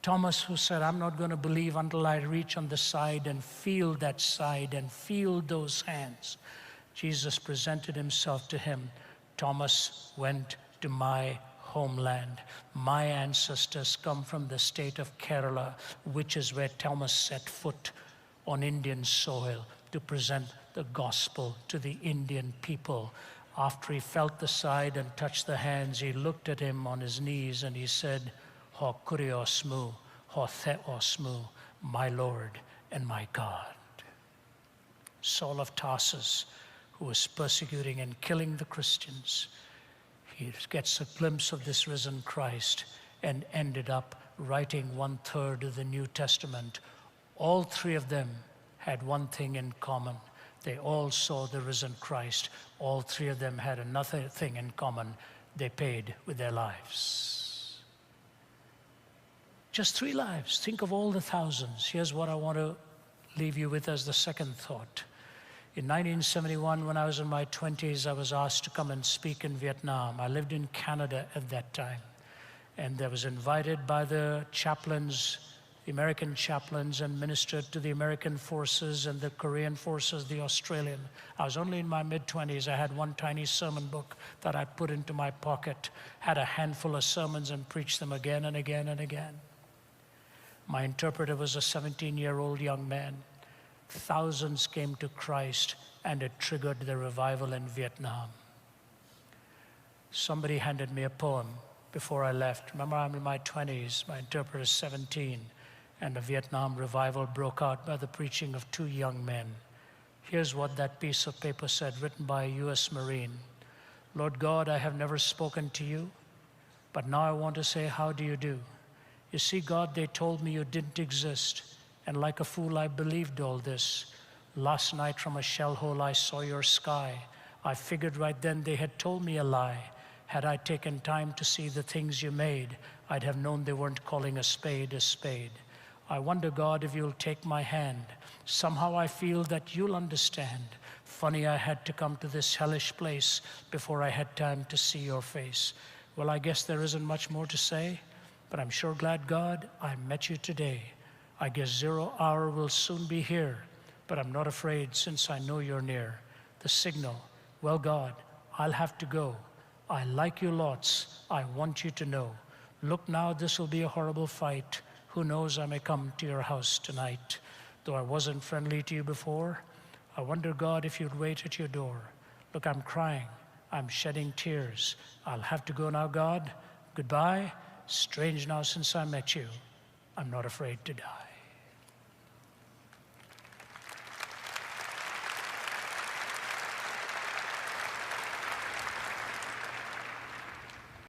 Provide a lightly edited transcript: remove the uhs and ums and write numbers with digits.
Thomas, who said, I'm not going to believe until I reach on the side and feel that side and feel those hands. Jesus presented himself to him. Thomas went to my homeland. My ancestors come from the state of Kerala, which is where Thomas set foot on Indian soil to present the gospel to the Indian people. After he felt the side and touched the hands, he looked at him on his knees and he said, Ho kuriosmu, ho theosmu, my Lord and my God. Saul of Tarsus, who was persecuting and killing the Christians, he gets a glimpse of this risen Christ and ended up writing 1/3 of the New Testament. All three of them had one thing in common. They all saw the risen Christ. All three of them had another thing in common. They paid with their lives. Just 3 lives. Think of all the thousands. Here's what I want to leave you with as the second thought. In 1971, when I was in my 20s, I was asked to come and speak in Vietnam. I lived in Canada at that time. And I was invited by the chaplains, the American chaplains, and ministered to the American forces and the Korean forces, the Australian. I was only in my mid-20s. I had one tiny sermon book that I put into my pocket, had a handful of sermons and preached them again and again and again. My interpreter was a 17-year-old young man. Thousands came to Christ, and it triggered the revival in Vietnam. Somebody handed me a poem before I left. Remember, I'm in my 20s, my interpreter is 17, and a Vietnam revival broke out by the preaching of 2 young men. Here's what that piece of paper said, written by a U.S. Marine. Lord God, I have never spoken to you, but now I want to say, how do you do? You see, God, they told me you didn't exist. And like a fool, I believed all this. Last night from a shell hole, I saw your sky. I figured right then they had told me a lie. Had I taken time to see the things you made, I'd have known they weren't calling a spade a spade. I wonder, God, if you'll take my hand. Somehow I feel that you'll understand. Funny I had to come to this hellish place before I had time to see your face. Well, I guess there isn't much more to say, but I'm sure glad, God, I met you today. I guess 0 hour will soon be here, but I'm not afraid since I know you're near. The signal, well, God, I'll have to go. I like you lots. I want you to know. Look now, this will be a horrible fight. Who knows, I may come to your house tonight. Though I wasn't friendly to you before, I wonder, God, if you'd wait at your door. Look, I'm crying. I'm shedding tears. I'll have to go now, God. Goodbye. Strange now since I met you. I'm not afraid to die.